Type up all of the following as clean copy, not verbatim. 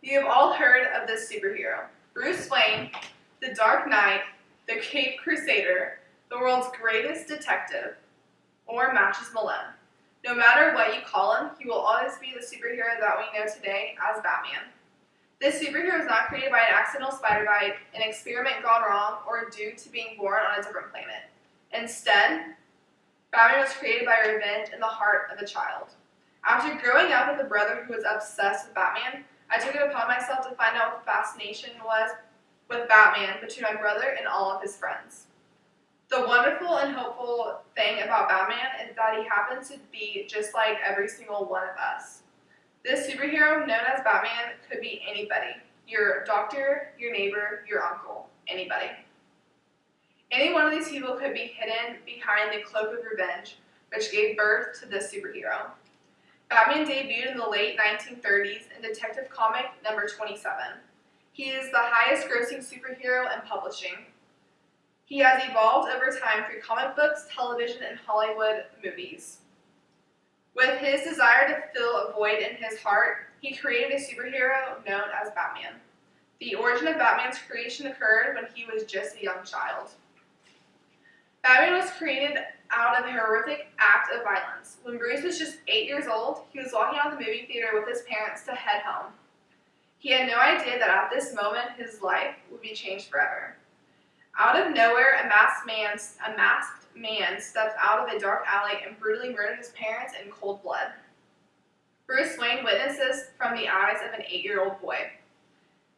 You have all heard of this superhero. Bruce Wayne, the Dark Knight, the Caped Crusader, the world's greatest detective, or Matches Malone. No matter what you call him, he will always be the superhero that we know today as Batman. This superhero was not created by an accidental spider bite, an experiment gone wrong, or due to being born on a different planet. Instead, Batman was created by revenge in the heart of a child. After growing up with a brother who was obsessed with Batman, I took it upon myself to find out what the fascination was with Batman between my brother and all of his friends. The wonderful and hopeful thing about Batman is that he happens to be just like every single one of us. This superhero, known as Batman, could be anybody. Your doctor, your neighbor, your uncle, anybody. Any one of these people could be hidden behind the cloak of revenge, which gave birth to this superhero. Batman debuted in the late 1930s in Detective Comic number 27. He is the highest grossing superhero in publishing. He has evolved over time through comic books, television, and Hollywood movies. With his desire to fill a void in his heart, he created a superhero known as Batman. The origin of Batman's creation occurred when he was just a young child. Batman was created out of a horrific act of violence. When Bruce was just 8 years old, he was walking out of the movie theater with his parents to head home. He had no idea that at this moment his life would be changed forever. Out of nowhere, a masked man steps out of a dark alley and brutally murders his parents in cold blood. Bruce Wayne witnesses from the eyes of an 8-year-old boy.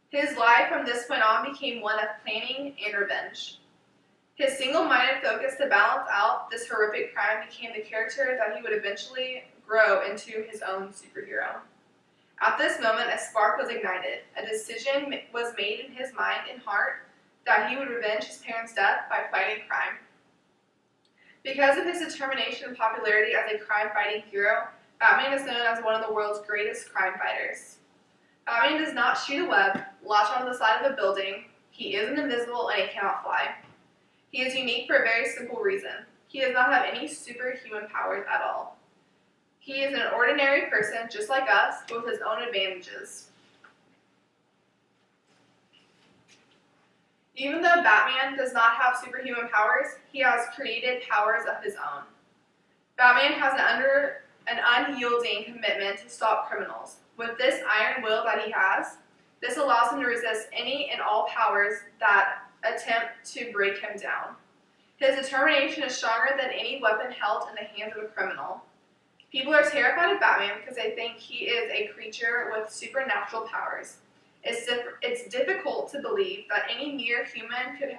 His life from this point on became one of planning and revenge. His single-minded focus to balance out this horrific crime became the character that he would eventually grow into his own superhero. At this moment, a spark was ignited. A decision was made in his mind and heart that he would revenge his parents' death by fighting crime. Because of his determination and popularity as a crime-fighting hero, Batman is known as one of the world's greatest crime fighters. Batman does not shoot a web, latch onto the side of a building, he isn't invisible, and he cannot fly. He is unique for a very simple reason. He does not have any superhuman powers at all. He is an ordinary person just like us, but with his own advantages. Even though Batman does not have superhuman powers, he has created powers of his own. Batman has an unyielding commitment to stop criminals. With this iron will that he has, this allows him to resist any and all powers that attempt to break him down. His determination is stronger than any weapon held in the hands of a criminal. People are terrified of Batman because they think he is a creature with supernatural powers. It's difficult to believe that any mere human could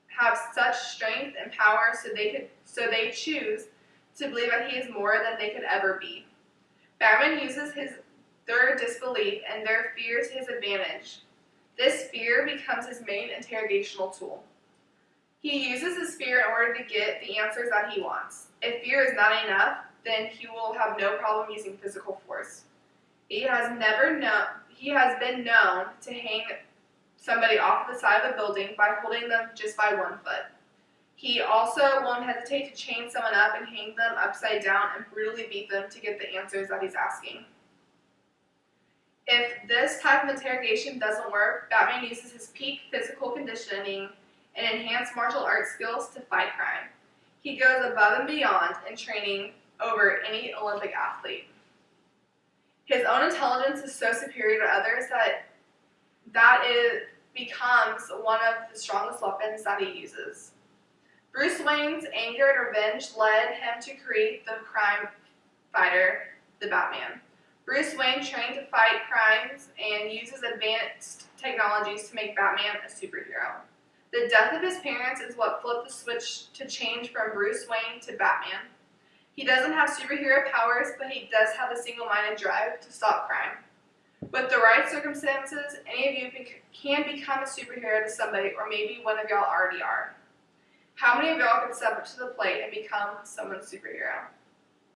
have such strength and power, so they choose to believe that he is more than they could ever be. Batman uses their disbelief and their fear to his advantage. This fear becomes his main interrogational tool. He uses his fear in order to get the answers that he wants. If fear is not enough, then he will have no problem using physical force. He has been known to hang somebody off the side of a building by holding them just by one foot. He also won't hesitate to chain someone up and hang them upside down and brutally beat them to get the answers that he's asking. If this type of interrogation doesn't work, Batman uses his peak physical conditioning and enhanced martial arts skills to fight crime. He goes above and beyond in training over any Olympic athlete. His own intelligence is so superior to others that it becomes one of the strongest weapons that he uses. Bruce Wayne's anger and revenge led him to create the crime fighter, the Batman. Bruce Wayne trained to fight crimes and uses advanced technologies to make Batman a superhero. The death of his parents is what flipped the switch to change from Bruce Wayne to Batman. He doesn't have superhero powers, but he does have a single-minded drive to stop crime. With the right circumstances, any of you can become a superhero to somebody, or maybe one of y'all already are. How many of y'all could step up to the plate and become someone's superhero?